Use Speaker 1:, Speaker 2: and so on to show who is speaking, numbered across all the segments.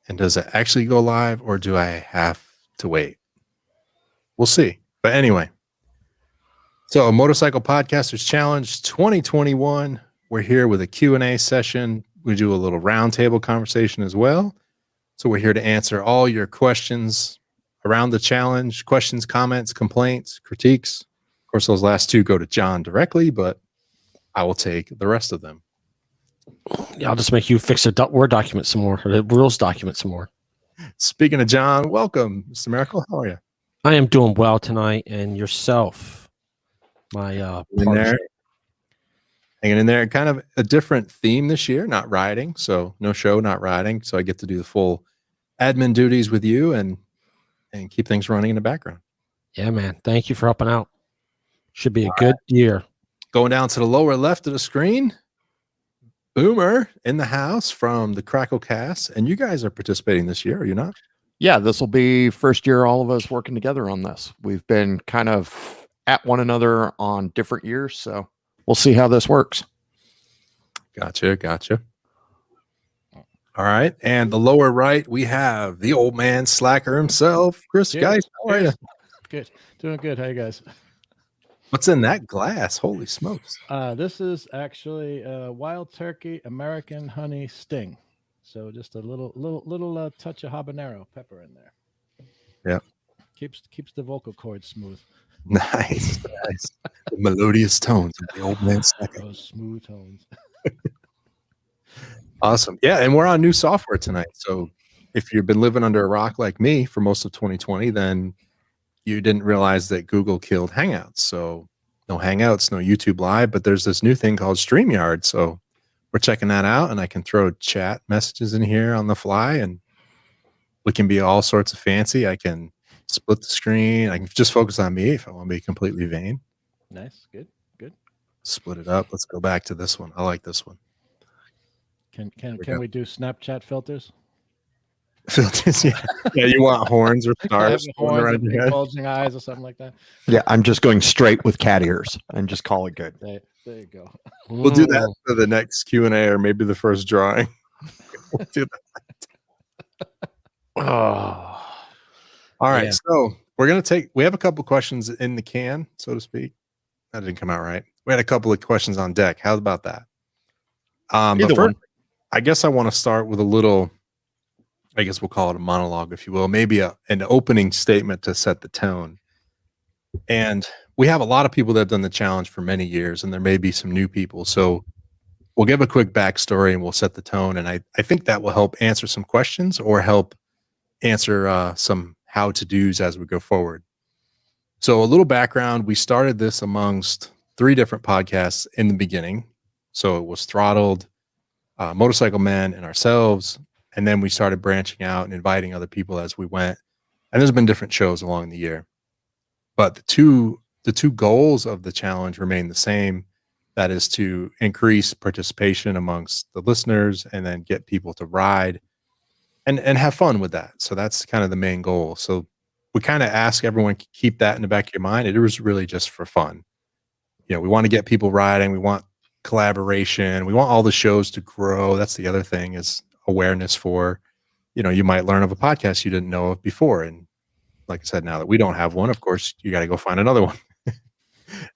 Speaker 1: And does it actually go live or do I have to wait? We'll see. But anyway, so Motorcycle Podcasters Challenge 2021. We're here with a Q&A session. We do a little roundtable conversation as well. So we're here to answer all your questions around the challenge, questions, comments, complaints, critiques. Of course, those last two go to John directly, but I will take the rest of them.
Speaker 2: Yeah, I'll just make you fix the Word document some more, or the rules document some more.
Speaker 1: Speaking of John, welcome, Mr. Miracle. How are you?
Speaker 2: I am doing well tonight, and yourself, my partner.
Speaker 1: Hanging in there. Kind of a different theme this year, not riding. So no show, not riding. So I get to do the full admin duties with you and keep things running in the background.
Speaker 2: Yeah, man. Thank you for helping out. Should be a good year.
Speaker 1: Going down to the lower left of the screen, Boomer in the house from the Crackle Cast. And you guys are participating this year, are you not?
Speaker 3: Yeah, this will be first year all of us working together on this. We've been kind of at one another on different years, so we'll see how this works.
Speaker 1: Gotcha. All right. And the lower right, we have the old man slacker himself, Chris. Guys, how are you?
Speaker 4: Good. Doing good. How you guys?
Speaker 1: What's in that glass? Holy smokes.
Speaker 4: This is actually Wild Turkey American Honey Sting. So just a little touch of habanero pepper in there.
Speaker 1: Yeah.
Speaker 4: Keeps the vocal cords smooth.
Speaker 1: Nice. The melodious tones of the old man slacker.
Speaker 4: Those smooth tones.
Speaker 1: Awesome. Yeah, and we're on new software tonight. So if you've been living under a rock like me for most of 2020, then you didn't realize that Google killed Hangouts. So no Hangouts, no YouTube Live, but there's this new thing called StreamYard. So we're checking that out, and I can throw chat messages in here on the fly, and we can be all sorts of fancy. I can split the screen. I can just focus on me if I want to be completely vain.
Speaker 4: Nice. Good.
Speaker 1: Split it up. Let's go back to this one. I like this one.
Speaker 4: Can we do Snapchat filters?
Speaker 1: Filters, yeah. You want horns or stars
Speaker 4: around your head? Bulging eyes or something like that.
Speaker 3: Yeah, I'm just going straight with cat ears and just call it good.
Speaker 4: There you go.
Speaker 1: We'll do that for the next Q&A or maybe the first drawing. We'll do that. All right. Yeah. So we have a couple questions in the can, so to speak. That didn't come out right. We had a couple of questions on deck. How about that? But first, I guess I want to start with a little, I guess we'll call it a monologue, if you will, maybe an opening statement to set the tone. And we have a lot of people that have done the challenge for many years, and there may be some new people. So we'll give a quick backstory and we'll set the tone. And I think that will help answer some questions or help answer some how-to-dos as we go forward. So a little background, we started this amongst 3 different podcasts in the beginning. So it was Throttled, Motorcycle Men, and ourselves. And then we started branching out and inviting other people as we went. And there's been different shows along the year. But the two goals of the challenge remain the same. That is to increase participation amongst the listeners and then get people to ride and have fun with that. So that's kind of the main goal. So we kind of ask everyone to keep that in the back of your mind. It was really just for fun. We want to get people riding. We want collaboration. We want all the shows to grow. That's the other thing, is awareness for, you might learn of a podcast you didn't know of before. And like I said, now that we don't have one, of course, you got to go find another one.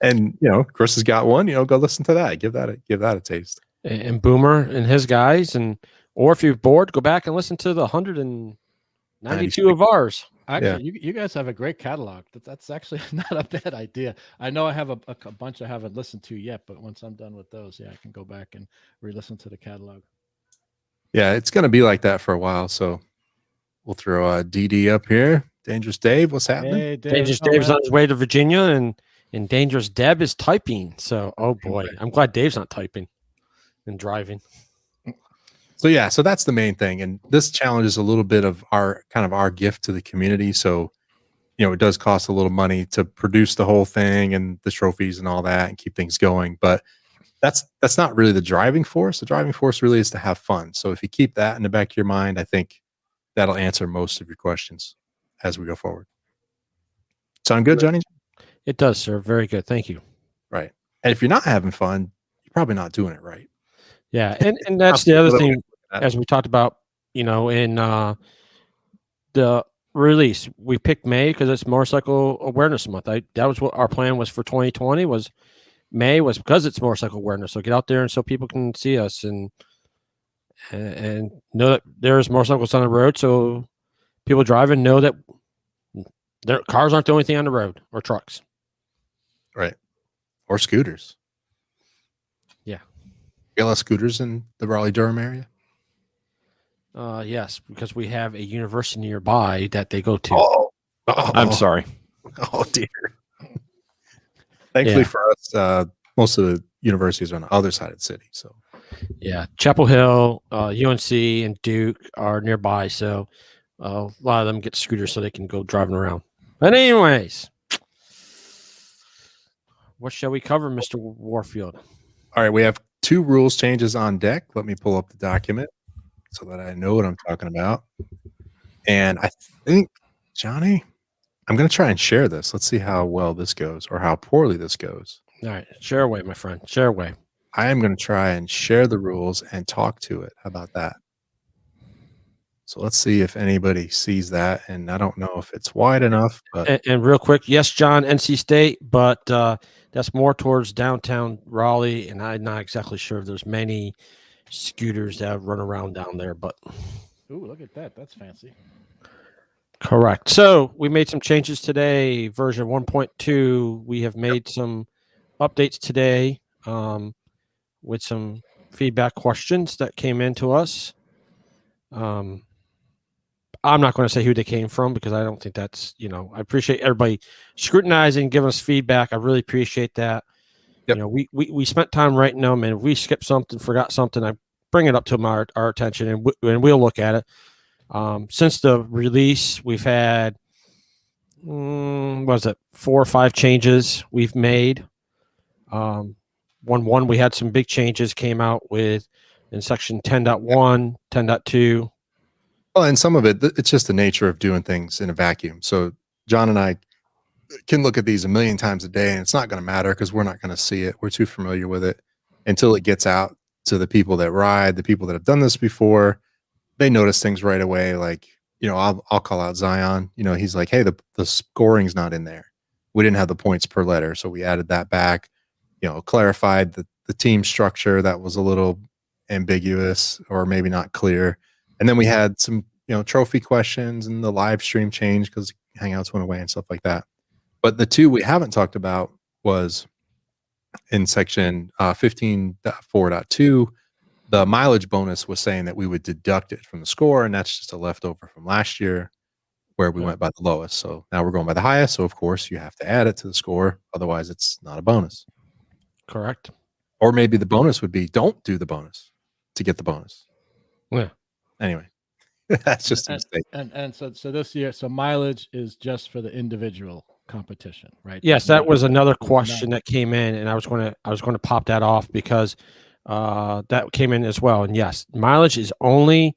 Speaker 1: And, Chris has got one, go listen to that. Give that a taste.
Speaker 2: And Boomer and his guys, or if you're bored, go back and listen to the 192 of ours.
Speaker 4: Actually, you guys have a great catalog. That's actually not a bad idea. I know I have a bunch I haven't listened to yet, but once I'm done with those, I can go back and re-listen to the catalog.
Speaker 1: Yeah, it's going to be like that for a while. So we'll throw DD up here. Dangerous Dave, what's happening?
Speaker 4: Hey, Dave.
Speaker 2: Dangerous Dave's on his way to Virginia, and Dangerous Deb is typing. So, oh boy, I'm glad Dave's not typing and driving.
Speaker 1: So that's the main thing. And this challenge is a little bit of our gift to the community. So, it does cost a little money to produce the whole thing and the trophies and all that and keep things going. But that's not really the driving force. The driving force really is to have fun. So if you keep that in the back of your mind, I think that'll answer most of your questions as we go forward. Sound good, Johnny?
Speaker 2: It does, sir. Very good. Thank you.
Speaker 1: Right. And if you're not having fun, you're probably not doing it right.
Speaker 2: Yeah. And that's the other thing, as we talked about in the release, we picked May because it's Motorcycle Awareness Month. That was what our plan was for 2020. Was May was because it's motorcycle awareness. So get out there and so people can see us and know that there's motorcycles on the road. So people driving know that their cars aren't the only thing on the road, or trucks.
Speaker 1: Right. Or scooters.
Speaker 2: Yeah.
Speaker 1: You got a lot of scooters in the Raleigh-Durham area?
Speaker 2: Yes, because we have a university nearby that they go to.
Speaker 1: Oh,
Speaker 3: I'm sorry.
Speaker 1: Oh, dear. Thankfully
Speaker 2: Yeah.
Speaker 1: for us, most of the universities are on the other side of the city. So,
Speaker 2: Yeah, Chapel Hill, UNC, and Duke are nearby, so a lot of them get scooters so they can go driving around. But anyways, what shall we cover, Mr. Warfield?
Speaker 1: all right, we have 2 rules changes on deck. Let me pull up the document so that I know what I'm talking about. And I think, Johnny, I'm going to try and share this. Let's see how well this goes or how poorly this goes.
Speaker 2: All right, share away, my friend. Share away.
Speaker 1: I am going to try and share the rules and talk to it. How about that? So let's see if anybody sees that. And I don't know if it's wide enough, but
Speaker 2: And real quick, yes, John, NC State, but that's more towards downtown Raleigh, and I'm not exactly sure if there's many scooters that run around down there, but
Speaker 4: Ooh, look at that. That's fancy.
Speaker 2: correct. So we made some changes today, version 1.2. We have made some updates today with some feedback questions that came in to us. I'm not going to say who they came from because I don't think that's, I appreciate everybody scrutinizing, giving us feedback. I really appreciate that.
Speaker 1: Yep.
Speaker 2: We spent time writing them, and if we skipped something, forgot something, I bring it up to our attention, and we'll look at it. Since the release, we've had, 4 or 5 changes we've made. One, we had some big changes came out with in section 10.1, 10.2.
Speaker 1: well, and some of it, it's just the nature of doing things in a vacuum. So John and I can look at these a million times a day, and it's not going to matter because we're not going to see it. We're too familiar with it until it gets out to the people that ride, the people that have done this before. They notice things right away. Like, I'll call out Zion. He's like, hey, the scoring's not in there. We didn't have the points per letter, so we added that back. Clarified the team structure that was a little ambiguous or maybe not clear. And then we had some, trophy questions and the live stream change because Hangouts went away and stuff like that. But the 2 we haven't talked about was in section 15.4.2, the mileage bonus was saying that we would deduct it from the score, and that's just a leftover from last year where we went by the lowest. So now we're going by the highest. So, of course, you have to add it to the score. Otherwise, it's not a bonus.
Speaker 2: Correct.
Speaker 1: Or maybe the bonus would be don't do the bonus to get the bonus.
Speaker 2: Yeah.
Speaker 1: Anyway, that's just a mistake.
Speaker 4: And so this year, so mileage is just for the individual competition, right?
Speaker 2: Yes, that was another question that came in, and I was going to pop that off because that came in as well. And yes, mileage is only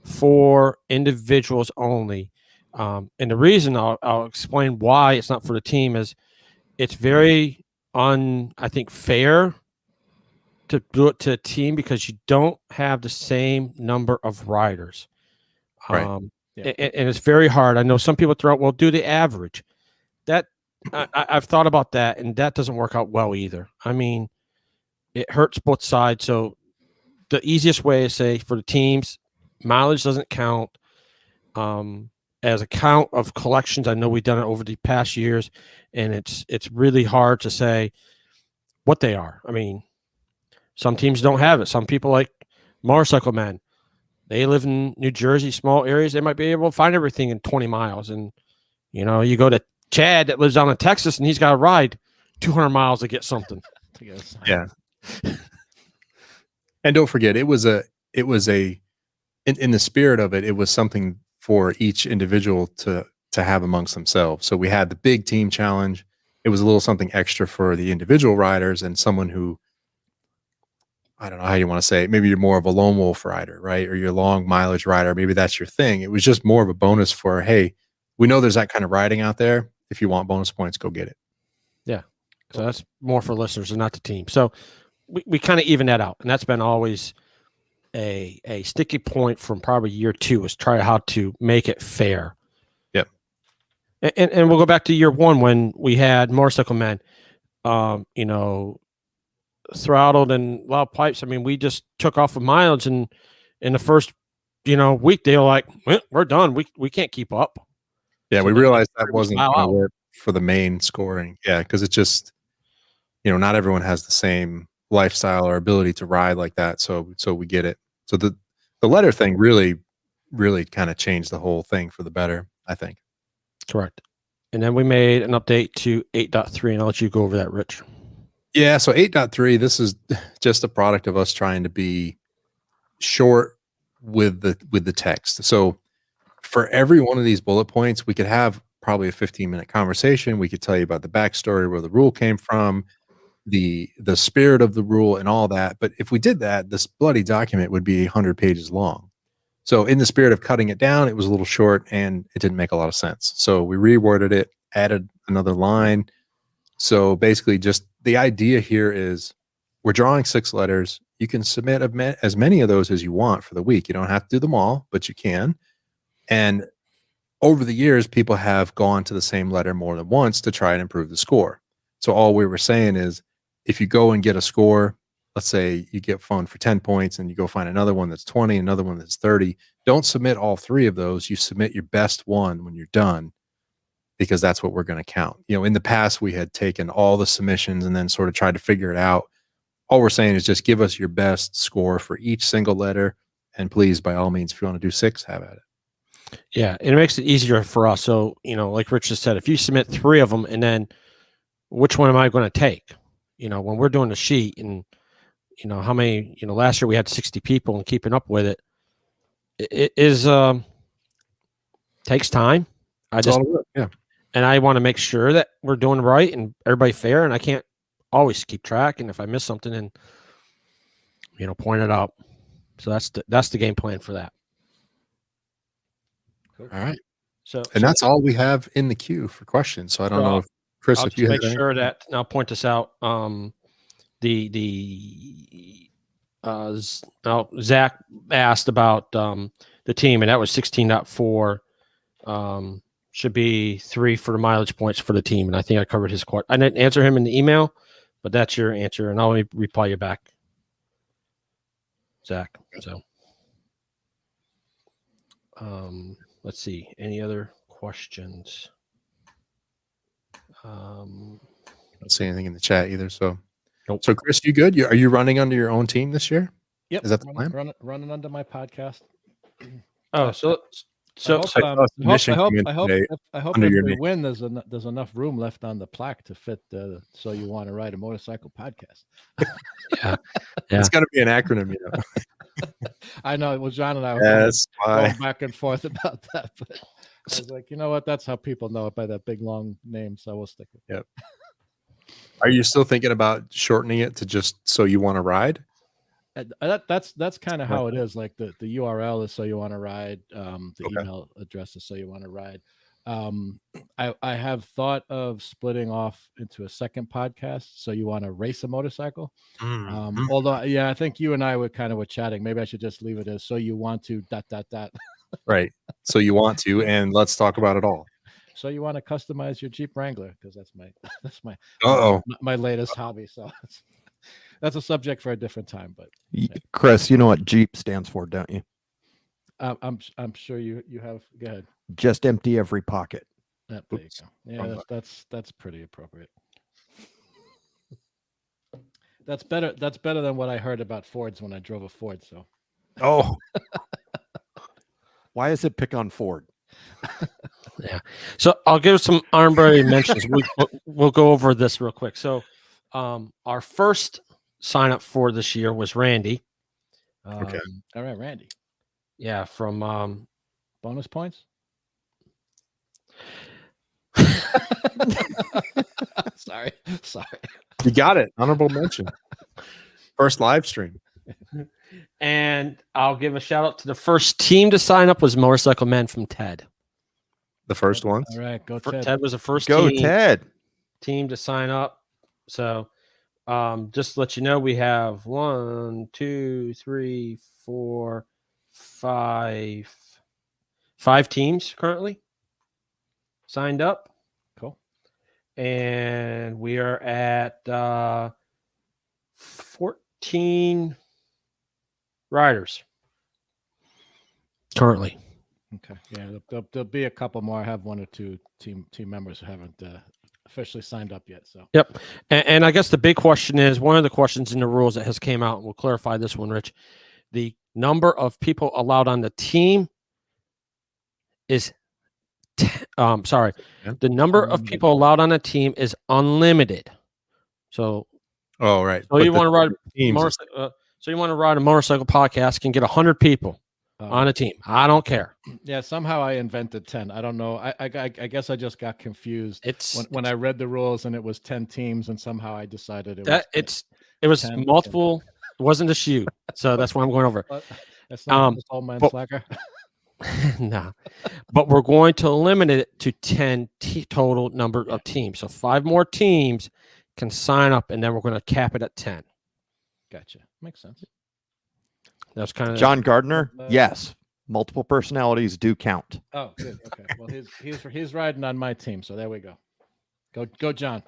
Speaker 2: for individuals only. And the reason I'll explain why it's not for the team is it's very I think fair to do it to a team because you don't have the same number of riders.
Speaker 1: Right.
Speaker 2: And it's very hard. I know some people throw out, well, do the average. That I've thought about that, and that doesn't work out well either. I mean, it hurts both sides. So the easiest way is say for the teams, mileage doesn't count as a count of collections. I know we've done it over the past years, and it's really hard to say what they are. I mean, some teams don't have it. Some people like Motorcycle Men, they live in New Jersey, small areas. They might be able to find everything in 20 miles. And, you go to Chad that lives down in Texas, and he's got to ride 200 miles to get something.
Speaker 1: Yeah. And don't forget, it was in the spirit of it, it was something for each individual to have amongst themselves. So we had the big team challenge. It was a little something extra for the individual riders and someone who, I don't know how you want to say it. Maybe you're more of a lone wolf rider, right? Or you're a long mileage rider. Maybe that's your thing. It was just more of a bonus for, hey, we know there's that kind of riding out there. If you want bonus points, go get it.
Speaker 2: Yeah. So that's more for listeners and not the team. So we kind of even that out. And that's been always a sticky point from probably year 2 was try how to make it fair.
Speaker 1: Yep.
Speaker 2: And we'll go back to year 1 when we had motorcycle men, throttled and loud pipes. I mean, we just took off of mileage, and in the first, week, they were like, well, we're done. We can't keep up.
Speaker 1: Yeah,
Speaker 2: So
Speaker 1: we
Speaker 2: then
Speaker 1: realized
Speaker 2: they
Speaker 1: that wasn't
Speaker 2: bow
Speaker 1: going to
Speaker 2: out.
Speaker 1: work for the main scoring. Yeah, because it's just, not everyone has the same lifestyle or ability to ride like that. So we get it. So the letter thing really, really kind of changed the whole thing for the better, I think.
Speaker 2: Correct. And then we made an update to 8.3, and I'll let you go over that, Rich.
Speaker 1: Yeah, so 8.3, this is just a product of us trying to be short with the text. So for every one of these bullet points, we could have probably a 15-minute conversation. We could tell you about the backstory, where the rule came from, the spirit of the rule, and all that. But if we did that, this bloody document would be 100 pages long. So in the spirit of cutting it down, it was a little short and it didn't make a lot of sense. So we reworded it, added another line. So basically, just the idea here is we're drawing 6 letters. You can submit as many of those as you want for the week. You don't have to do them all, but you can. And over the years, people have gone to the same letter more than once to try and improve the score. So all we were saying is, if you go and get a score, let's say you get phone for 10 points and you go find another one that's 20, another one that's 30, don't submit all 3 of those. You submit your best one when you're done, because that's what we're going to count. In the past, we had taken all the submissions and then sort of tried to figure it out. All we're saying is just give us your best score for each single letter. And please, by all means, if you want to do 6, have at it.
Speaker 2: Yeah, and it makes it easier for us. So, like Rich just said, if you submit 3 of them, and then which one am I going to take? When we're doing the sheet, and how many, last year we had 60 people, and keeping up with it, it is takes time.
Speaker 1: Yeah.
Speaker 2: And I want to make sure that we're doing right and everybody fair, and I can't always keep track. And if I miss something, and point it out. So that's the game plan for that.
Speaker 1: All right.
Speaker 2: So
Speaker 1: that's all we have in the queue for questions. So I don't know if Chris,
Speaker 2: I'll
Speaker 1: if you
Speaker 2: make
Speaker 1: have
Speaker 2: sure that, and I'll point this out. Zach asked about the team, and that was 16.4. Should be 3 for the mileage points for the team, and I think I covered his question. I didn't answer him in the email, but that's your answer, and I'll reply you back, Zach. So, let's see. Any other questions?
Speaker 1: I don't see anything in the chat either. So,
Speaker 2: Nope.
Speaker 1: So Chris, you good? Are you running under your own team this year?
Speaker 4: Yep.
Speaker 1: Is that the plan?
Speaker 4: Running under my podcast.
Speaker 2: Oh, so
Speaker 4: I hope,
Speaker 1: I
Speaker 4: I hope
Speaker 1: under
Speaker 4: if
Speaker 1: your
Speaker 4: we
Speaker 1: name.
Speaker 4: win, there's enough room left on the plaque to fit the So You Want to Ride a Motorcycle podcast.
Speaker 2: Yeah.
Speaker 1: It's got to be an acronym,
Speaker 4: I know. Well, John and I were
Speaker 1: Yes.
Speaker 4: going back and forth about that, but I was like, you know what? That's how people know it, by that big long name. So we'll stick with it.
Speaker 1: Yep. Are you still thinking about shortening it to just So You Want to Ride?
Speaker 4: That's kind of how it is. Like the URL is So You Want to Ride. The
Speaker 1: Okay.
Speaker 4: email address is So You Want to Ride. I have thought of splitting off into a second podcast. So You Want to Race a Motorcycle. Although, yeah, I think you and I were chatting. Maybe I should just leave it as So You Want to ...
Speaker 1: Right. So you want to, and let's talk about it all.
Speaker 4: So you want to customize your Jeep Wrangler, because that's my my latest hobby. So that's a subject for a different time. But
Speaker 3: Chris, you know what Jeep stands for, don't you?
Speaker 4: I'm sure you have. Go ahead.
Speaker 3: Just empty every pocket.
Speaker 4: There you go. Yeah, that's pretty appropriate. That's better than what I heard about Fords when I drove a Ford. So.
Speaker 1: Oh.
Speaker 3: Why is it pick on Ford?
Speaker 2: Yeah. So I'll give some honorary mentions. We'll go over this real quick. So our first sign up for this year was Randy.
Speaker 1: Okay.
Speaker 4: All right, Randy.
Speaker 2: Yeah, from
Speaker 4: bonus points. Sorry.
Speaker 1: You got it. Honorable mention. First live stream.
Speaker 2: And I'll give a shout out to the first team to sign up was Motorcycle Men from TED.
Speaker 1: The first ones.
Speaker 4: All right, go Ted.
Speaker 2: TED was the first
Speaker 3: Go
Speaker 2: team
Speaker 3: Ted.
Speaker 2: To sign up. So just to let you know, we have 1, 2, 3, 4, 5 teams currently signed up.
Speaker 4: Cool.
Speaker 2: And we are at 14 riders currently.
Speaker 4: Okay. Yeah, there'll be a couple more. I have one or two team members who haven't officially signed up yet. So.
Speaker 2: Yep. And I guess the big question is, one of the questions in the rules that has came out, and we'll clarify this one, Rich. The number of people allowed on the team is the number of people allowed on a team is unlimited. So
Speaker 1: Oh, right.
Speaker 2: So you want to ride
Speaker 1: teams.
Speaker 2: so you want to ride a motorcycle podcast, can get 100 people on a team. I don't care.
Speaker 4: Yeah, somehow I invented 10. I don't know. I guess I just got confused when I read the rules and it was 10 teams, and somehow I decided it was 10,
Speaker 2: multiple. 10. It wasn't just you, so that's why I'm going over.
Speaker 4: That's not just all man slacker.
Speaker 2: No, but we're going to limit it to 10 total number of teams. So 5 more teams can sign up, and then we're going to cap it at 10.
Speaker 4: Gotcha. Makes sense.
Speaker 2: That's kind of
Speaker 3: John Gardner. Yes, multiple personalities do count.
Speaker 4: Oh, good. Okay. Well, he's riding on my team, so there we go. Go, John.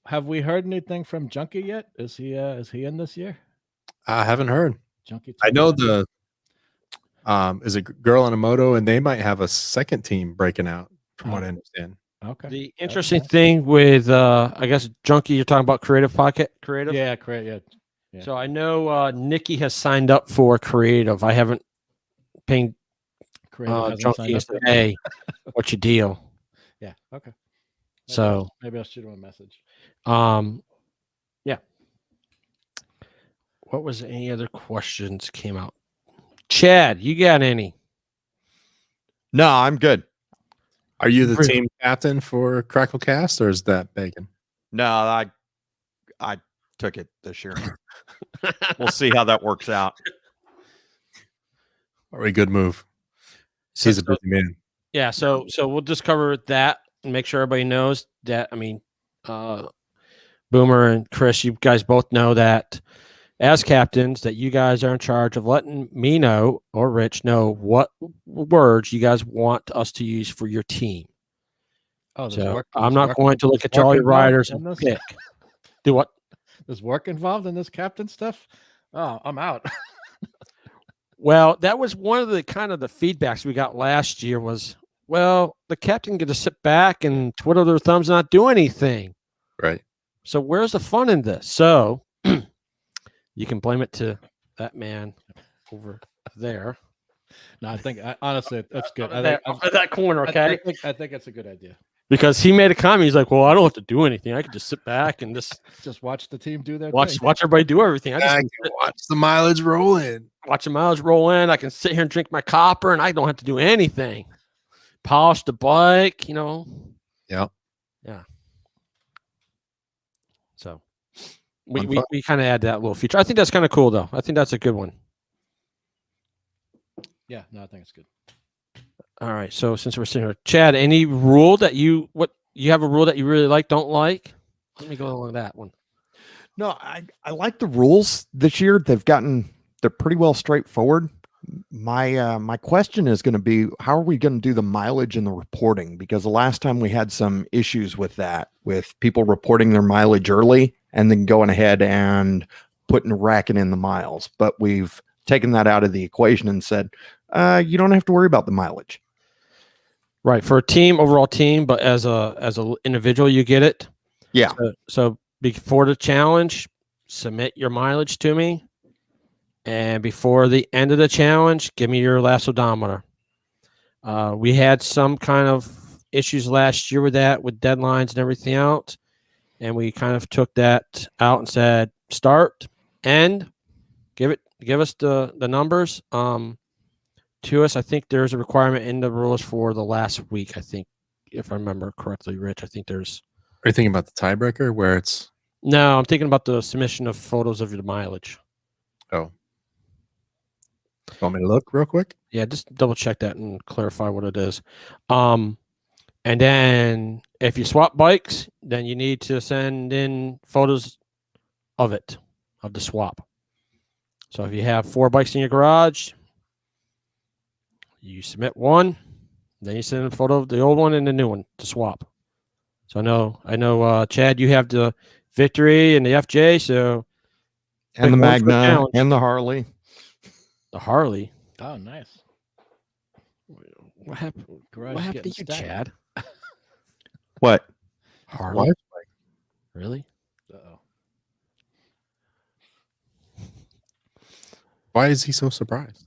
Speaker 4: Have we heard anything from Junkie yet? Is he in this year?
Speaker 1: I haven't heard.
Speaker 4: Junkie.
Speaker 1: I know is a girl on a moto, and they might have a second team breaking out, from what I understand.
Speaker 4: Okay.
Speaker 2: The interesting thing with I guess Junkie, you're talking about Creative Pocket. Creative.
Speaker 4: Yeah, yeah.
Speaker 2: So I know Nikki has signed up for Creative. I haven't pinged Junkie and said, "Hey, what's your deal?"
Speaker 4: Yeah. Okay. Maybe I'll shoot him a message.
Speaker 2: Yeah. What was any other questions came out? Chad, you got any?
Speaker 3: No, I'm good.
Speaker 1: Are you the team captain for Cracklecast, or is that Bacon?
Speaker 3: No, I took it this year. We'll see how that works out.
Speaker 1: Probably a good move. He's a busy man.
Speaker 2: Yeah, so we'll just cover that and make sure everybody knows that. I mean, Boomer and Chris, you guys both know that as captains, that you guys are in charge of letting me know, or Rich know, what words you guys want us to use for your team.
Speaker 4: Oh,
Speaker 2: so I'm not going to look at all your riders and pick. Do what?
Speaker 4: There's work involved in this captain stuff. Oh, I'm out.
Speaker 2: Well, that was one of the kind of the feedbacks we got last year was, well, the captain get to sit back and twiddle their thumbs and not do anything.
Speaker 1: Right.
Speaker 2: So where's the fun in this? So you can blame it to that man over there.
Speaker 4: No, I think honestly that's good.
Speaker 2: That corner, okay?
Speaker 4: I think it's a good idea.
Speaker 2: Because he made a comment. He's like, well, I don't have to do anything. I can just sit back and just
Speaker 4: watch the team do their
Speaker 2: watch
Speaker 4: thing.
Speaker 2: everybody do everything. I
Speaker 1: can watch the mileage roll in.
Speaker 2: Watch the mileage roll in. I can sit here and drink my copper, and I don't have to do anything. Polish the bike,
Speaker 1: Yeah.
Speaker 2: Yeah. So we kind of add that little feature. I think that's kind of cool, though. I think that's a good one.
Speaker 4: Yeah, no, I think it's good.
Speaker 2: All right. So since we're sitting here, Chad, any rule that you have a rule that you really like, don't like? Let me go along that one.
Speaker 3: No, I like the rules this year. They're pretty well straightforward. My question is going to be, how are we going to do the mileage and the reporting? Because the last time we had some issues with that, with people reporting their mileage early and then going ahead and racking in the miles. But we've taken that out of the equation and said, you don't have to worry about the mileage.
Speaker 2: Right, for a team, overall team, but as a individual, you get it.
Speaker 3: Yeah.
Speaker 2: So before the challenge, submit your mileage to me, and before the end of the challenge, give me your last odometer. We had some kind of issues last year with that, with deadlines and everything else, and we kind of took that out and said, start, end, give us the numbers. To us, I think there's a requirement in the rules for the last week. I think, if I remember correctly, Rich, I think there's.
Speaker 1: Are you thinking about the tiebreaker where it's?
Speaker 2: No, I'm thinking about the submission of photos of your mileage.
Speaker 1: Oh. Want me to look real quick?
Speaker 2: Yeah, just double check that and clarify what it is. And then if you swap bikes, then you need to send in photos of the swap. So if you have 4 bikes in your garage, you submit one, then you send a photo of the old one and the new one to swap. So I know, Chad, you have the Victory and the FJ, so
Speaker 3: And the
Speaker 2: pick one for the
Speaker 3: Magna
Speaker 2: challenge.
Speaker 3: and the Harley.
Speaker 2: The Harley.
Speaker 4: Oh, nice.
Speaker 2: What happened?
Speaker 4: Garage
Speaker 2: What
Speaker 4: is
Speaker 2: happened to
Speaker 4: getting
Speaker 2: you,
Speaker 4: stacked.
Speaker 2: Chad?
Speaker 3: What?
Speaker 2: Harley?
Speaker 1: What?
Speaker 2: Really?
Speaker 4: Uh-oh.
Speaker 1: Why is he so surprised?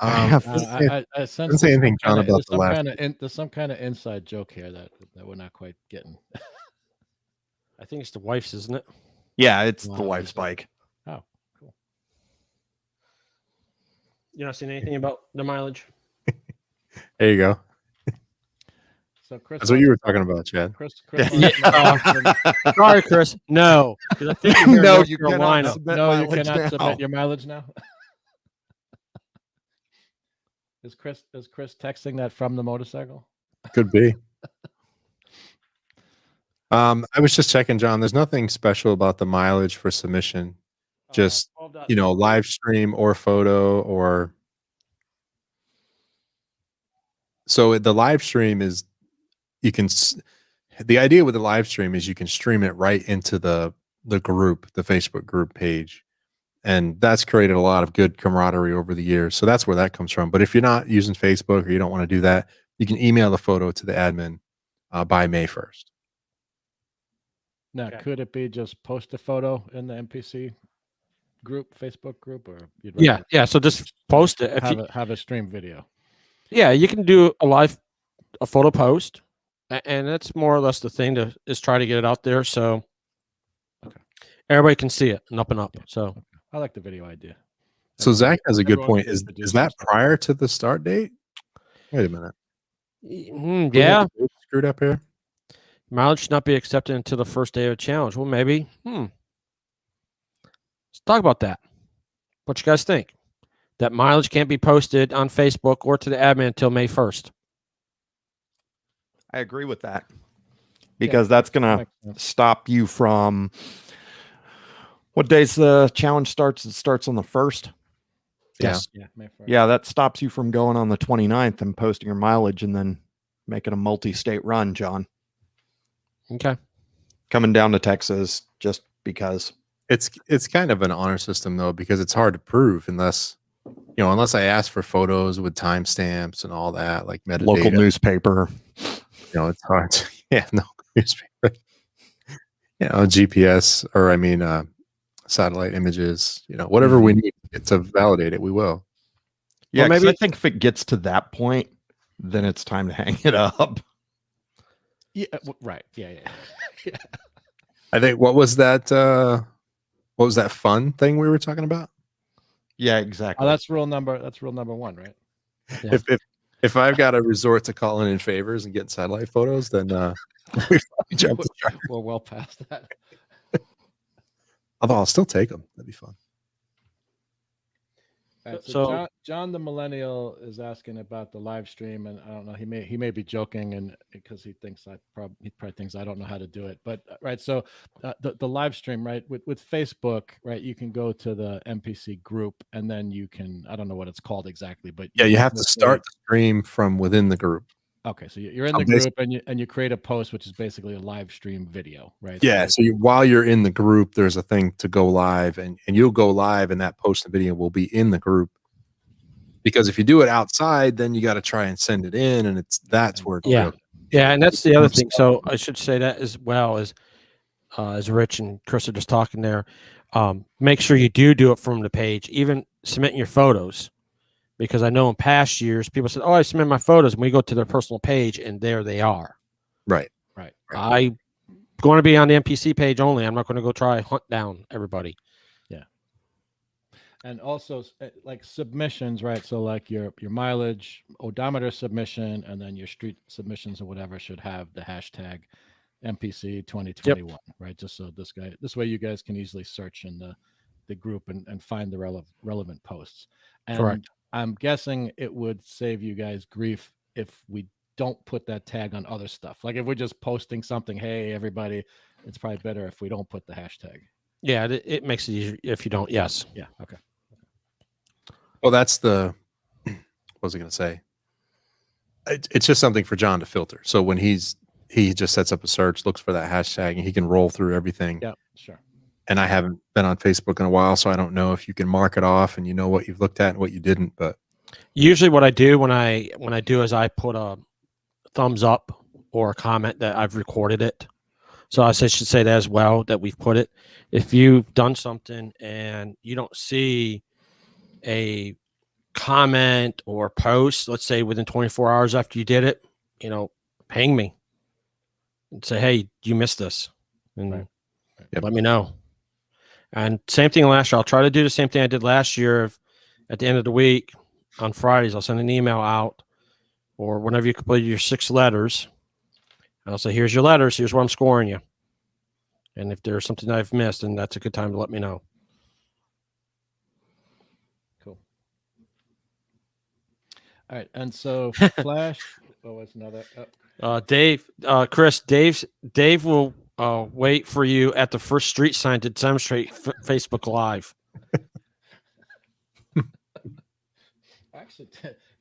Speaker 3: I have-
Speaker 4: I sense
Speaker 1: Didn't say
Speaker 4: there's
Speaker 1: anything,
Speaker 4: some
Speaker 1: John,
Speaker 4: kinda-
Speaker 1: about
Speaker 4: there's
Speaker 1: the
Speaker 4: some
Speaker 1: last.
Speaker 4: kinda there's some kind of inside joke here that we're not quite getting.
Speaker 2: I think it's the wife's, isn't it?
Speaker 3: Yeah, it's
Speaker 4: Wow,
Speaker 3: the wife's
Speaker 4: is it?
Speaker 3: bike.
Speaker 4: Oh, cool.
Speaker 2: You not seen anything about the mileage?
Speaker 1: There you go.
Speaker 4: So Chris,
Speaker 1: That's what you were talking about, Chad.
Speaker 4: Chris,
Speaker 2: Yeah.
Speaker 4: wants to know-
Speaker 2: Sorry, Chris. No. 'Cause I think you're here in
Speaker 3: No,
Speaker 2: North
Speaker 3: you cannot
Speaker 2: Carolina.
Speaker 3: submit
Speaker 4: no, you
Speaker 3: mileage
Speaker 4: cannot
Speaker 3: now.
Speaker 4: submit your mileage now. Is Chris texting that from the motorcycle?
Speaker 1: Could be. I was just checking, John. There's nothing special about the mileage for submission. Just, live stream or photo or. So the live stream is, the idea with the live stream is you can stream it right into the group, the Facebook group page. And that's created a lot of good camaraderie over the years. So that's where that comes from. But if you're not using Facebook or you don't want to do that, you can email the photo to the admin by May 1st.
Speaker 4: Now,
Speaker 2: Okay.
Speaker 4: could it be just post a photo in the MPC group, Facebook group, or you'd
Speaker 2: Yeah,
Speaker 4: rather
Speaker 2: yeah. So just post it. If you,
Speaker 4: have a stream video?
Speaker 2: yeah, you can do a photo post, and that's more or less the thing is try to get it out there so everybody can see it and up. So
Speaker 4: I like the video idea.
Speaker 1: So Zach has a good
Speaker 4: everyone
Speaker 1: point.
Speaker 4: gets
Speaker 1: Is
Speaker 4: to do
Speaker 1: is
Speaker 4: some
Speaker 1: that
Speaker 4: stuff.
Speaker 1: prior to the start date? Wait a minute.
Speaker 2: mm, yeah,
Speaker 1: Screwed up here.
Speaker 2: mileage should not be accepted until the first day of the challenge. Well, maybe. Let's talk about that. What you guys think? That mileage can't be posted on Facebook or to the admin until May 1st.
Speaker 3: I agree with that because that's going to
Speaker 4: Makes sense.
Speaker 3: stop you from what days the challenge starts? It starts on the 1st.
Speaker 2: Yes.
Speaker 4: Yeah, May 1st.
Speaker 3: Yeah, that stops you from going on the 29th and posting your mileage and then making a multi-state run, John.
Speaker 2: Okay.
Speaker 3: Coming down to Texas just because.
Speaker 1: It's kind of an honor system though, because it's hard to prove unless I ask for photos with timestamps and all that, like metadata.
Speaker 3: Local newspaper.
Speaker 1: It's hard. No newspaper. GPS or satellite images. Whatever we need to validate it, we will.
Speaker 3: Yeah,
Speaker 2: Well, maybe
Speaker 3: maybe I think if it gets to that point, then it's time to hang it up.
Speaker 4: Yeah, right. Yeah.
Speaker 1: I think what was that fun thing we were talking about?
Speaker 3: Yeah, exactly.
Speaker 4: Oh, that's rule number 1, right?
Speaker 2: Yeah.
Speaker 1: If I've got to resort to calling in favors and getting satellite photos, then we probably jump the shark.
Speaker 4: We're well past that.
Speaker 1: Although I'll still take them. That'd be fun.
Speaker 4: All right,
Speaker 2: So-
Speaker 4: John the Millennial is asking about the live stream, and I don't know. He may be joking, and because he probably thinks I don't know how to do it. But right, so the live stream, right, with Facebook, right, you can go to the MPC group, and then you can, I don't know what it's called exactly, but
Speaker 1: Yeah, you have to
Speaker 4: can
Speaker 1: start the stream from within the group.
Speaker 4: Okay, so you're in
Speaker 1: So
Speaker 4: the
Speaker 1: basically-
Speaker 4: group, and you create a post, which is basically a live stream video, right?
Speaker 1: Yeah. So while you're in the group, there's a thing to go live, and you'll go live, and that post and video will be in the group. Because if you do it outside, then you got to try and send it in, and that's where.
Speaker 2: Yeah. Yeah, and that's the other thing. So I should say that as well as Rich and Chris are just talking there. Make sure you do it from the page, even submitting your photos, because I know in past years people said, "Oh, I submit my photos," and we go to their personal page, and there they are.
Speaker 1: Right.
Speaker 2: I'm going to be on the MPC page only. I'm not going to go try hunt down everybody.
Speaker 4: And also like submissions, right? So like your mileage odometer submission, and then your street submissions or whatever should have the hashtag MPC 2021, right? Just so this way you guys can easily search in the group and find the relevant posts. And
Speaker 2: Correct.
Speaker 4: I'm guessing it would save you guys grief if we don't put that tag on other stuff. Like if we're just posting something, hey everybody, it's probably better if we don't put the hashtag.
Speaker 2: Yeah, it makes it easier if you don't. Yes.
Speaker 4: Yeah. Okay.
Speaker 1: Well, that's the. What was I going to say? It's just something for John to filter. So when he just sets up a search, looks for that hashtag, and he can roll through everything.
Speaker 4: Yeah. Sure.
Speaker 1: And I haven't been on Facebook in a while, so I don't know if you can mark it off and you know what you've looked at and what you didn't. But
Speaker 2: Usually, what I do when I do is I put a thumbs up or a comment that I've recorded it. So I should say that as well, that we've put it. If you've done something and you don't see a comment or post, let's say within 24 hours after you did it, ping me and say, hey, you missed this, and
Speaker 4: Right.
Speaker 2: let me know. And same thing last year. I'll try to do the same thing I did last year. At the end of the week on Fridays, I'll send an email out, or whenever you complete your 6 letters, I'll say, here's your letters. Here's where I'm scoring you. And if there's something I've missed, then that's a good time to let me know.
Speaker 4: Cool. All right. And so Flash. What was another?
Speaker 2: Dave, Chris, Dave will wait for you at the first street sign to demonstrate Facebook Live.
Speaker 4: Actually,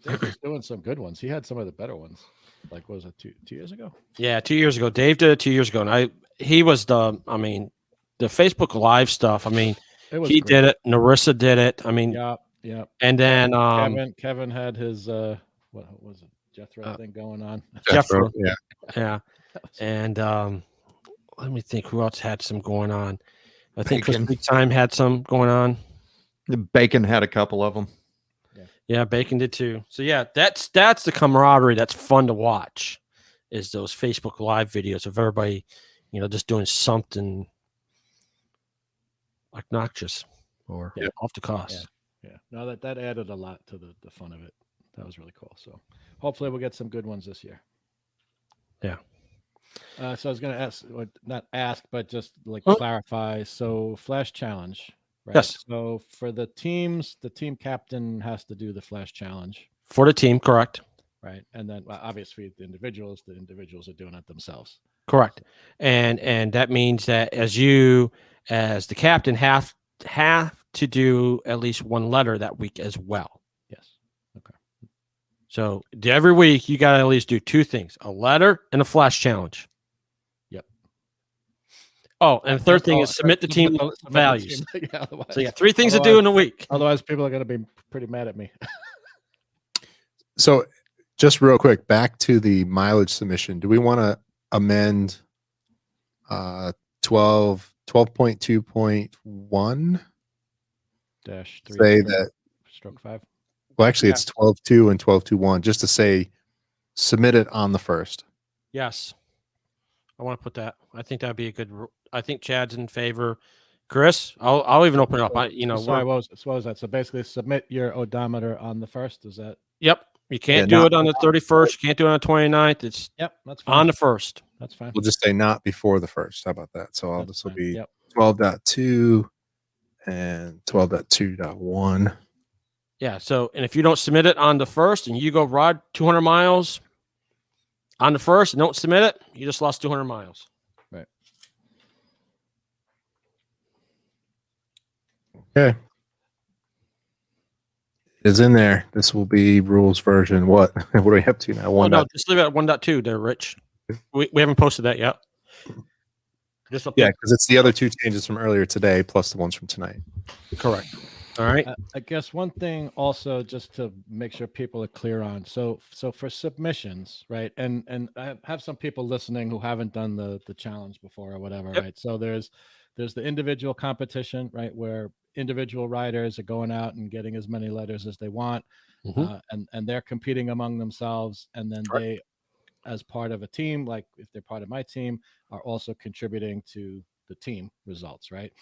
Speaker 4: Dave was doing some good ones. He had some of the better ones. Like, what was it 2 years ago?
Speaker 2: Yeah, 2 years ago. Dave did it 2 years ago, and he was the Facebook Live stuff. He
Speaker 4: great.
Speaker 2: did it. Narissa did it.
Speaker 4: Yeah.
Speaker 2: And then
Speaker 4: Kevin had his what was it, Jethro thing going on.
Speaker 2: Jethro.
Speaker 1: yeah.
Speaker 2: And let me think who else had some going on. I think
Speaker 3: Bacon.
Speaker 2: Chris Big Time had some going on.
Speaker 3: The Bacon had a couple of them.
Speaker 2: Yeah, Bacon did too. So yeah, that's the camaraderie that's fun to watch, is those Facebook Live videos of everybody, just doing something obnoxious or off the cost.
Speaker 4: Yeah. No, that added a lot to the fun of it. That was really cool. So hopefully we'll get some good ones this year.
Speaker 2: Yeah.
Speaker 4: So I was going to ask, not ask, but just clarify. So Flash Challenge, right?
Speaker 2: Yes.
Speaker 4: So for the teams, the team captain has to do the Flash Challenge,
Speaker 2: For the team, correct.
Speaker 4: right? And then obviously the individuals are doing it themselves.
Speaker 2: Correct. And that means that as the captain have to do at least one letter that week as well.
Speaker 4: Yes. Okay.
Speaker 2: So every week you got to at least do 2 things: a letter and a Flash Challenge.
Speaker 4: Yep.
Speaker 2: Oh, and the third thing is submit the team values.
Speaker 4: Yeah,
Speaker 2: So yeah, 3 things to do in a week.
Speaker 4: Otherwise, people are going to be pretty mad at me.
Speaker 1: So just real quick, back to the mileage submission. Do we want to amend 12.2.1?
Speaker 4: -3
Speaker 1: Say that.
Speaker 4: stroke 5.
Speaker 1: Well, actually, it's 12.2 and 12.2.1, just to say submit it on the 1st.
Speaker 2: Yes. I want to put that. I think that'd be a good. I think Chad's in favor. Chris, I'll even open it up.
Speaker 4: Sorry, what was that? So basically, submit your odometer on the 1st. Is that?
Speaker 2: Yep. You can't
Speaker 1: Yeah,
Speaker 2: do it on the 31st. You can't do it on the 29th. It's
Speaker 4: Yep, that's fine.
Speaker 2: on the 1st.
Speaker 4: That's fine.
Speaker 1: We'll just say not before the 1st. How about that? So this will
Speaker 4: fine.
Speaker 1: be
Speaker 4: Yep.
Speaker 1: 12.2 and 12.2.1.
Speaker 2: Yeah. So, and if you don't submit it on the 1st and you go ride 200 miles on the 1st and don't submit it, you just lost 200 miles.
Speaker 4: Right.
Speaker 1: Okay. Is in there. This will be rules version. What? What are we up to now?
Speaker 2: Oh, no, just leave it at 1.2 there, Rich. We haven't posted that yet. Just up
Speaker 1: Yeah,
Speaker 2: there.
Speaker 1: because it's the other 2 changes from earlier today plus the ones from tonight.
Speaker 2: Correct. All right.
Speaker 4: I guess one thing also, just to make sure people are clear on. So for submissions, right? And I have some people listening who haven't done the challenge before or whatever,
Speaker 2: Yep.
Speaker 4: right? So there's the individual competition, right, where individual riders are going out and getting as many letters as they want,
Speaker 2: Mhm.
Speaker 4: and they're competing among themselves, and then
Speaker 2: Correct.
Speaker 4: they, as part of a team, like if they're part of my team, are also contributing to the team results, right?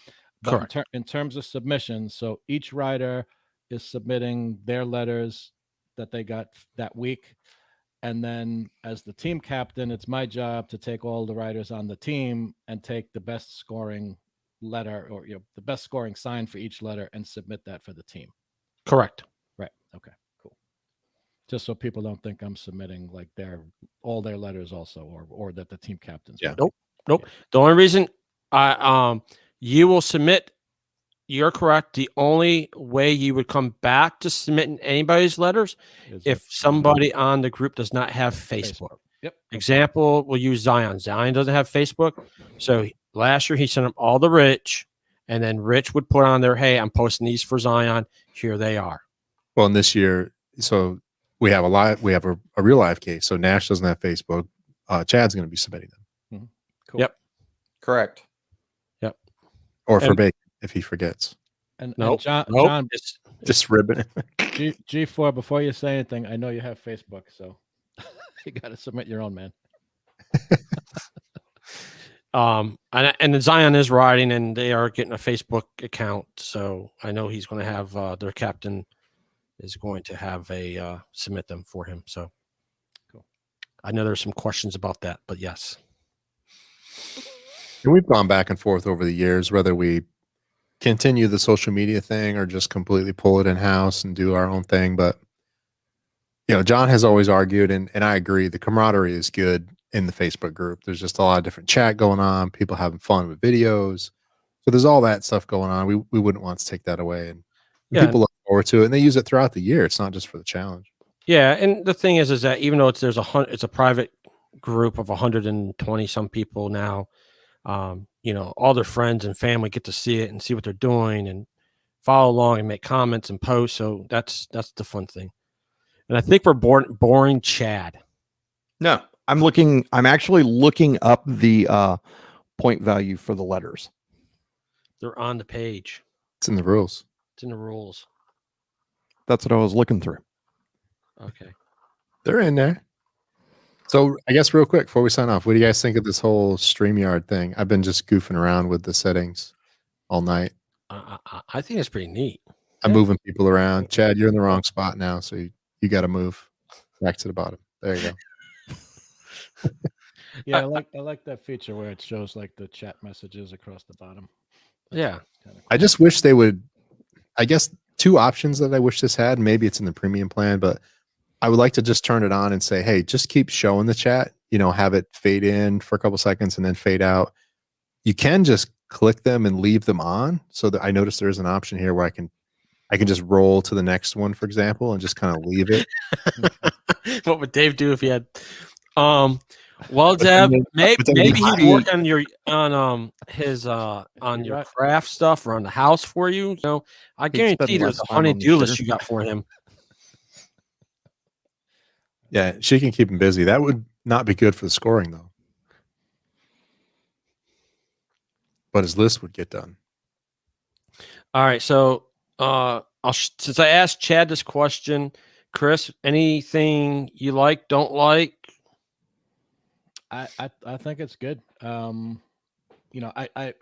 Speaker 4: But
Speaker 2: Correct.
Speaker 4: in terms of submissions, so each rider is submitting their letters that they got that week. And then as the team captain, it's my job to take all the riders on the team and take the best scoring letter, or the best scoring sign for each letter, and submit that for the team.
Speaker 2: Correct.
Speaker 4: Right. Okay, cool. Just so people don't think I'm submitting like all their letters also, or that the team captains.
Speaker 1: Yeah.
Speaker 2: Nope. The only reason You will submit. You're correct. The only way you would come back to submitting anybody's letters if somebody on the group does not have Facebook.
Speaker 4: Yep.
Speaker 2: Example, we'll use Zion. Zion doesn't have Facebook. So last year he sent them all to Rich, and then Rich would put on there, hey, I'm posting these for Zion. Here they are.
Speaker 1: Well, and this year, so we have a real live case. So Nash doesn't have Facebook. Chad's going to be submitting them.
Speaker 4: Cool.
Speaker 2: Yep.
Speaker 5: Correct.
Speaker 1: Or for
Speaker 2: And-
Speaker 1: Bacon if he forgets.
Speaker 4: And
Speaker 2: Nope.
Speaker 4: John,
Speaker 2: Nope.
Speaker 4: John
Speaker 1: Just ribbon it.
Speaker 4: G4, before you say anything, I know you have Facebook, so you got to submit your own, man.
Speaker 2: And the Zion is riding, and they are getting a Facebook account. So I know he's going to have their captain is going to have a submit them for him. So
Speaker 4: Cool.
Speaker 2: I know there's some questions about that, but yes.
Speaker 1: And we've gone back and forth over the years whether we continue the social media thing or just completely pull it in house and do our own thing. But John has always argued, and I agree, the camaraderie is good in the Facebook group. There's just a lot of different chat going on, people having fun with videos. So there's all that stuff going on. We wouldn't want to take that away, and
Speaker 2: Yeah.
Speaker 1: people look forward to it, and they use it throughout the year. It's not just for the challenge.
Speaker 2: Yeah, and the thing is that even though it's a private group of 120 some people now, all their friends and family get to see it and see what they're doing and follow along and make comments and posts. So that's the fun thing. And I think we're boring Chad.
Speaker 3: No, I'm actually looking up the point value for the letters.
Speaker 2: They're on the page.
Speaker 1: It's in the rules.
Speaker 2: It's in the rules.
Speaker 3: That's what I was looking through.
Speaker 2: Okay.
Speaker 1: They're in there. So I guess real quick before we sign off, what do you guys think of this whole StreamYard thing? I've been just goofing around with the settings all night.
Speaker 2: I think it's pretty neat.
Speaker 1: I'm
Speaker 4: Yeah.
Speaker 1: moving people around. Chad, you're in the wrong spot now, so you got to move back to the bottom. There you go.
Speaker 4: Yeah, I like that feature where it shows like the chat messages across the bottom.
Speaker 2: Yeah.
Speaker 4: Kinda cool.
Speaker 1: I just wish they would. I guess two options that I wish this had. Maybe it's in the premium plan, but I would like to just turn it on and say, hey, just keep showing the chat. Have it fade in for a couple seconds and then fade out. You can just click them and leave them on. So that I noticed there's an option here where I can just roll to the next one, for example, and just kind of leave it.
Speaker 2: What would Dave do if he had? Well, Deb, maybe he'd work on your
Speaker 4: Right.
Speaker 2: craft stuff around the house for you. I
Speaker 3: He'd
Speaker 2: guarantee
Speaker 3: spend
Speaker 2: there's
Speaker 3: less
Speaker 2: a
Speaker 3: time on the
Speaker 2: honey-do list
Speaker 3: shitter.
Speaker 2: you got for him.
Speaker 1: Yeah, she can keep him busy. That would not be good for the scoring, though. But his list would get done.
Speaker 2: All right, so since I asked Chad this question, Chris, anything you like, don't like?
Speaker 4: I think it's good. I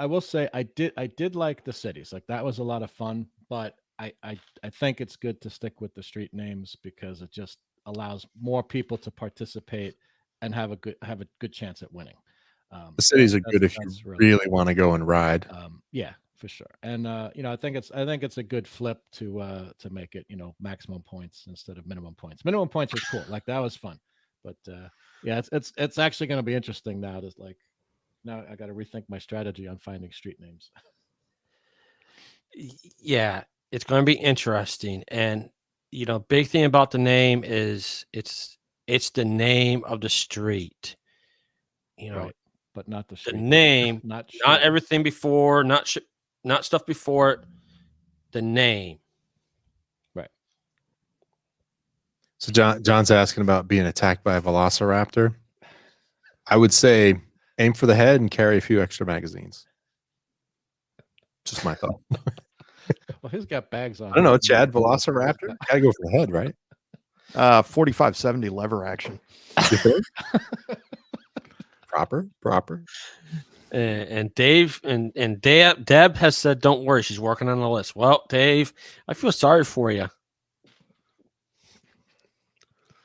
Speaker 4: will say I did like the cities. Like that was a lot of fun, but I think it's good to stick with the street names because it just allows more people to participate and have a good chance at winning.
Speaker 1: The cities are
Speaker 4: That's-
Speaker 1: good if you
Speaker 4: that's
Speaker 1: really want to go and ride.
Speaker 4: Yeah, for sure. And I think it's a good flip to make it maximum points instead of minimum points. Minimum points was cool. Like that was fun, but yeah, it's actually going to be interesting now. Just like now, I got to rethink my strategy on finding street names.
Speaker 2: Yeah, it's going to be interesting. And big thing about the name is it's the name of the street.
Speaker 4: Right. But not the
Speaker 2: The
Speaker 4: street.
Speaker 2: name,
Speaker 4: not
Speaker 2: not
Speaker 4: street.
Speaker 2: everything before, not stuff before it. The name.
Speaker 1: So John's asking about being attacked by a velociraptor. I would say aim for the head and carry a few extra magazines. Just my thought.
Speaker 4: Well, who's got bags on?
Speaker 1: I don't know,
Speaker 4: him?
Speaker 1: Chad, velociraptor? Gotta go for the head, right?
Speaker 3: 4570 lever action.
Speaker 1: You think? Proper.
Speaker 2: And Dave and Deb has said, "Don't worry, she's working on the list." Well, Dave, I feel sorry for you.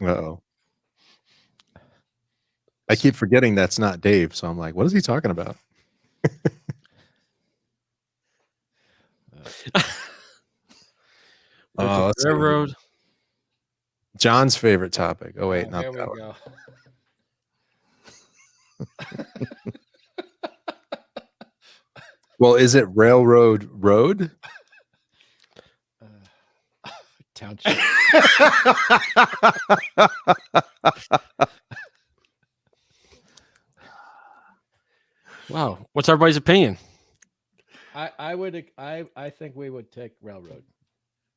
Speaker 1: Uh-oh. I keep forgetting that's not Dave, so I'm like, what is he talking about? Let's see.
Speaker 2: Railroad.
Speaker 1: John's favorite topic. Oh wait,
Speaker 4: Oh,
Speaker 1: not
Speaker 4: here we
Speaker 1: that one.
Speaker 4: go.
Speaker 1: Well, is it Railroad Road?
Speaker 4: Township.
Speaker 2: Wow. What's everybody's opinion?
Speaker 4: I think we would take railroad.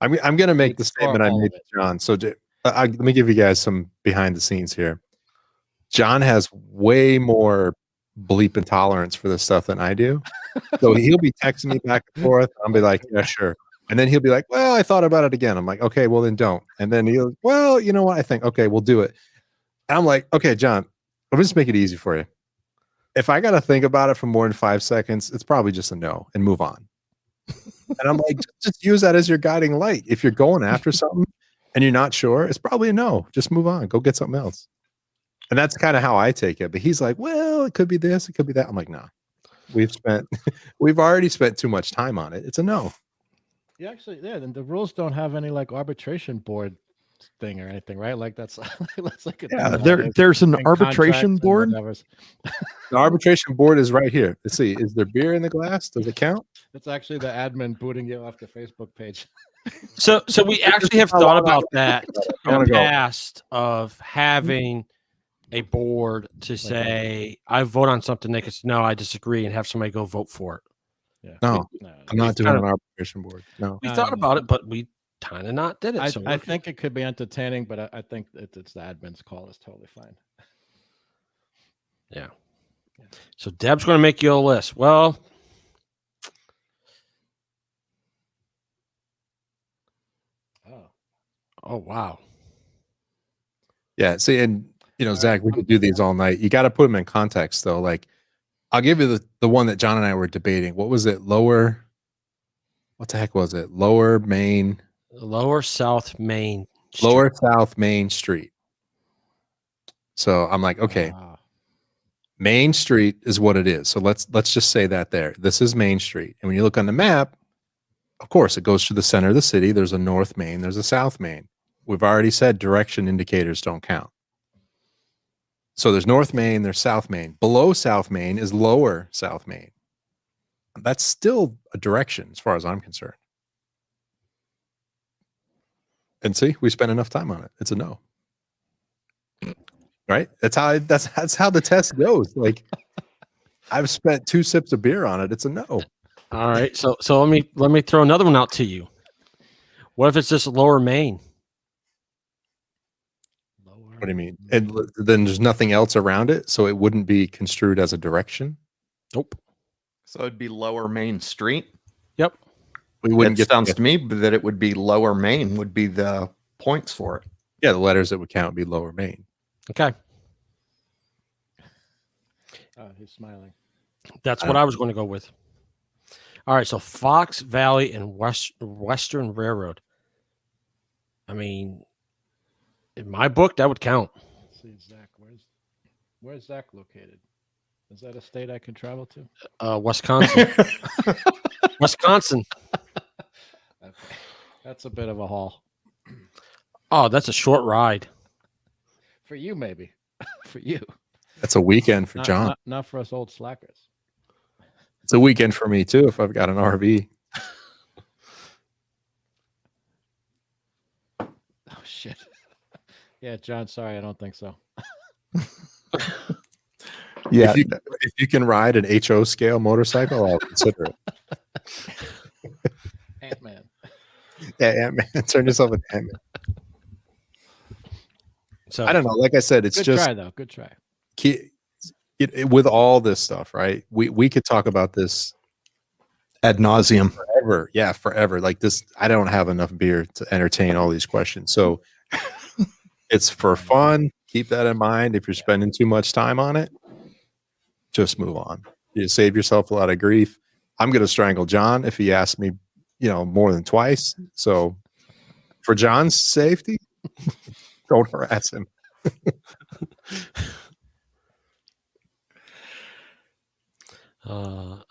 Speaker 1: I'm going to make
Speaker 4: We'd
Speaker 1: the
Speaker 4: score
Speaker 1: statement I
Speaker 4: all
Speaker 1: made
Speaker 4: of
Speaker 1: to John. So let me give you guys some behind the scenes here. John has way more bleep intolerance for this stuff than I do. So he'll be texting me back and forth. I'll be like, yeah, sure. And then he'll be like, well, I thought about it again. I'm like, okay, well then don't. And then he'll, well, you know what? I think, okay, we'll do it. And I'm like, okay, John, I'll just make it easy for you. If I got to think about it for more than 5 seconds, it's probably just a no and move on. And I'm like, just use that as your guiding light. If you're going after something and you're not sure, it's probably a no. Just move on. Go get something else. And that's kind of how I take it. But he's like, well, it could be this, it could be that. I'm like, nah. We've already spent too much time on it. It's a no.
Speaker 4: Yeah, actually, yeah. And the rules don't have any like arbitration board thing or anything, right? Like that's like a
Speaker 3: Yeah,
Speaker 4: thing
Speaker 3: there's an
Speaker 4: in
Speaker 3: arbitration
Speaker 4: contracts and
Speaker 3: board.
Speaker 4: whatever.
Speaker 1: The arbitration board is right here. Let's see. Is there beer in the glass? Does it count?
Speaker 4: It's actually the admin booting you off the Facebook page.
Speaker 2: So we actually have thought about that
Speaker 1: I
Speaker 2: in
Speaker 1: wanna
Speaker 2: the
Speaker 1: go.
Speaker 2: past of having a board to say, I vote on something, they could say, no, I disagree, and have somebody go vote for it.
Speaker 4: Yeah.
Speaker 1: No,
Speaker 4: No,
Speaker 1: I'm not
Speaker 2: We've
Speaker 1: doing
Speaker 2: kind
Speaker 1: an
Speaker 2: of-
Speaker 1: arbitration board. No.
Speaker 2: We
Speaker 4: No,
Speaker 2: thought
Speaker 4: no,
Speaker 2: about
Speaker 4: no.
Speaker 2: it, but we kind of not did it.
Speaker 4: I,
Speaker 2: So
Speaker 4: I think it could be entertaining, but I think it's the admin's call is totally fine.
Speaker 2: so Deb's going to make you a list. Well, oh wow.
Speaker 1: Yeah. See, and Zach, we could do these all night. You got to put them in context, though. Like, I'll give you the one that John and I were debating. What was it? What the heck was it? Lower South Main Street. So I'm like, okay,
Speaker 4: Ah,
Speaker 1: Main Street is what it is. So let's just say that there. This is Main Street. And when you look on the map, of course, it goes to the center of the city. There's a North Main, there's a South Main. We've already said direction indicators don't count. So there's North Main, there's South Main. Below South Main is Lower South Main. That's still a direction as far as I'm concerned. And see, we spent enough time on it. It's a no. Right? That's how the test goes. Like, I've spent 2 sips of beer on it. It's a no.
Speaker 2: All right. So let me throw another one out to you. What if it's just Lower Main?
Speaker 1: What do you mean? And then there's nothing else around it, so it wouldn't be construed as a direction.
Speaker 2: Nope.
Speaker 3: So it'd be Lower Main Street.
Speaker 2: Yep.
Speaker 1: We wouldn't
Speaker 3: It
Speaker 1: get
Speaker 3: sounds to me that it would be Lower Main would be the points for it.
Speaker 1: the letters that would count would be Lower Main.
Speaker 2: Okay.
Speaker 4: oh, he's smiling.
Speaker 2: That's what I was going to go with. All right. So Fox Valley and Western Railroad. I mean, in my book, that would count.
Speaker 4: Let's see, Zach, where's Zach located? Is that a state I can travel to?
Speaker 2: Wisconsin. Wisconsin.
Speaker 4: Okay. That's a bit of a haul
Speaker 2: Oh, that's a short ride.
Speaker 4: for you, maybe. For you,
Speaker 1: That's a weekend for
Speaker 4: not,
Speaker 1: John.
Speaker 4: Not for us old slackers.
Speaker 1: It's a weekend for me too if I've got an RV.
Speaker 4: Oh shit. Yeah, John. Sorry, I don't think so.
Speaker 3: Yeah.
Speaker 1: If you can ride an HO scale motorcycle, I'll consider it.
Speaker 4: Ant-Man.
Speaker 1: Yeah, man. Turn yourself into Ant-Man.
Speaker 2: So
Speaker 1: I don't know. Like I said, it's
Speaker 4: Good
Speaker 1: just
Speaker 4: try though. Good try.
Speaker 1: with all this stuff, right? We could talk about this
Speaker 3: Ad nauseum.
Speaker 1: forever. Yeah, forever. Like this, I don't have enough beer to entertain all these questions. So it's for fun. Keep that in mind. If you're spending too much time on it, just move on. You save yourself a lot of grief. I'm going to strangle John if he asks me, more than twice. So for John's safety, don't harass him.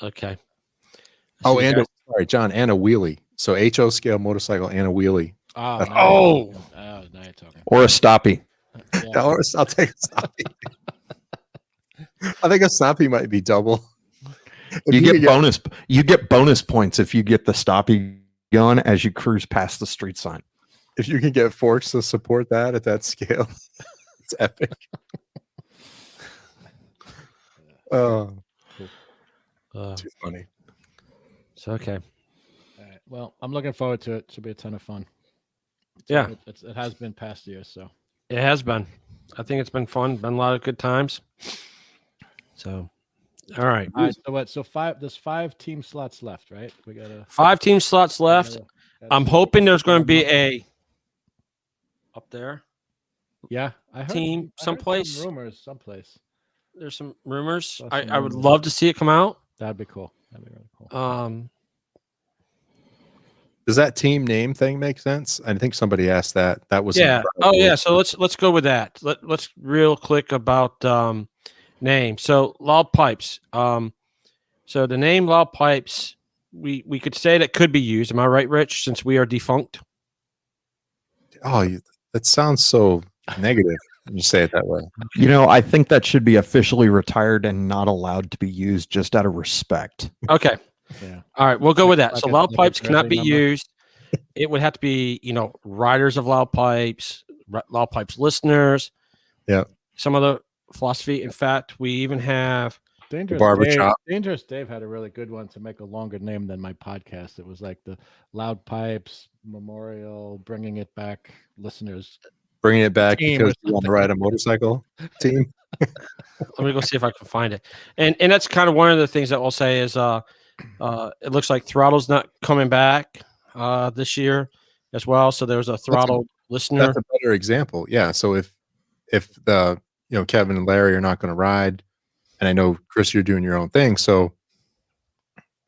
Speaker 2: okay.
Speaker 1: Oh,
Speaker 2: So you
Speaker 1: and
Speaker 2: guys-
Speaker 1: sorry, John, and a wheelie. So HO scale motorcycle and a wheelie.
Speaker 4: Oh,
Speaker 1: That's-
Speaker 2: Oh!
Speaker 4: Now you're talking.
Speaker 3: Or a stoppie.
Speaker 4: Yeah.
Speaker 1: I'll take a stoppie. I think a stoppie might be double.
Speaker 3: You
Speaker 1: could
Speaker 3: get bonus points if you get the stoppy gun as you cruise past the street sign.
Speaker 1: if you can get Forks to support that at that scale, it's epic. Oh, too funny.
Speaker 2: So okay.
Speaker 4: All right. Well, I'm looking forward to it. Should be a ton of fun.
Speaker 2: Yeah.
Speaker 4: It has been past years, so.
Speaker 2: It has been. I think it's been fun. Been a lot of good times. So, all right.
Speaker 4: All right. So what? So there's 5 team slots left, right? We got
Speaker 2: 5 team slots left. I'm hoping there's going to be a up there.
Speaker 4: Yeah, I heard
Speaker 2: team
Speaker 4: I heard
Speaker 2: someplace.
Speaker 4: some rumors someplace.
Speaker 2: There's some rumors.
Speaker 4: Saw some
Speaker 2: I would
Speaker 4: rumors.
Speaker 2: love to see it come out.
Speaker 4: That'd be cool. That'd be really cool.
Speaker 1: Does that team name thing make sense? I think somebody asked that. That was
Speaker 2: Yeah. Oh
Speaker 1: incredible.
Speaker 2: yeah. So let's go with that. Let's real quick about name. So Loud Pipes. So the name Loud Pipes, we could say that could be used. Am I right, Rich? Since we are defunct.
Speaker 1: Oh, that sounds so negative when you say it that way.
Speaker 3: You know, I think that should be officially retired and not allowed to be used just out of respect.
Speaker 2: Okay.
Speaker 4: Yeah.
Speaker 2: All right, we'll go with that.
Speaker 4: Like
Speaker 2: So
Speaker 4: a-
Speaker 2: Loud
Speaker 4: like a
Speaker 2: Pipes cannot be
Speaker 4: jersey number?
Speaker 2: used. It would have to be, riders of Loud Pipes, Loud Pipes listeners.
Speaker 1: Yeah.
Speaker 2: Some other philosophy. In fact, we even have
Speaker 4: Dangerous
Speaker 1: barbershop.
Speaker 4: Dave, Dangerous Dave had a really good one to make a longer name than my podcast. It was like the Loud Pipes Memorial, bringing it back, listeners.
Speaker 1: Bringing it back
Speaker 4: Team
Speaker 1: because
Speaker 4: or
Speaker 1: you want to ride a motorcycle team.
Speaker 2: let me go see if I can find it. And that's kind of one of the things that we'll say is it looks like Throttle's not coming back this year as well. So there's a Throttle listener.
Speaker 1: That's a better example. Yeah. So if the Kevin and Larry are not going to ride, and I know Chris, you're doing your own thing. So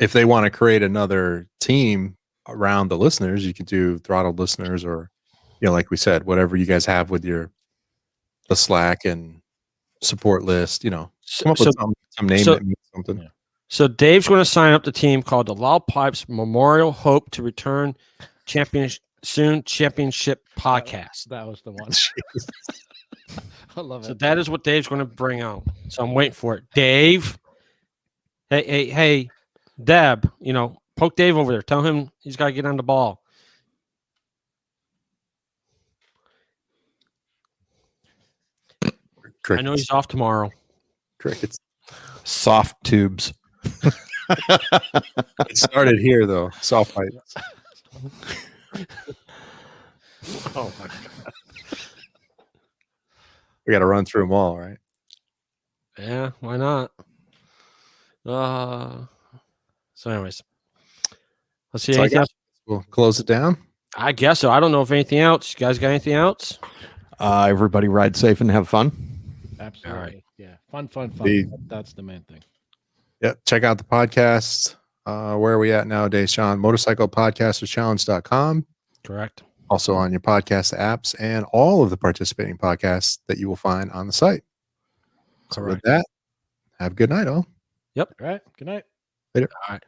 Speaker 1: if they want to create another team around the listeners, you could do Throttled listeners, or like we said, whatever you guys have with the Slack and support list. Come up with some name that means something.
Speaker 4: Yeah.
Speaker 2: So Dave's going to sign up the team called the Loud Pipes Memorial Hope to Return Championship Podcast.
Speaker 4: That was the one. I love
Speaker 2: So
Speaker 4: it.
Speaker 2: that is what Dave's going to bring out. So I'm waiting for it. Dave. Hey, Deb, poke Dave over there. Tell him he's got to get on the ball. I know he's off tomorrow.
Speaker 1: Crickets.
Speaker 3: Soft tubes.
Speaker 1: It started here though. Soft pipes.
Speaker 2: Oh my God.
Speaker 1: We got to run through them all, right?
Speaker 2: Yeah, why not? So anyways. Let's see.
Speaker 1: So
Speaker 2: Anything else?
Speaker 1: We'll close it down.
Speaker 2: I guess so. I don't know if anything else. You guys got anything else?
Speaker 3: Everybody ride safe and have fun.
Speaker 4: Absolutely.
Speaker 2: All right.
Speaker 4: Yeah. Fun.
Speaker 1: The-
Speaker 4: That's the main thing.
Speaker 1: Yep. Check out the podcast. Where are we at nowadays, Sean? MotorcyclePodcasterChallenge.com.
Speaker 2: Correct.
Speaker 1: Also on your podcast apps and all of the participating podcasts that you will find on the site. So with
Speaker 2: Correct.
Speaker 1: that, have a good night, all.
Speaker 4: All right. Good night.
Speaker 2: All right.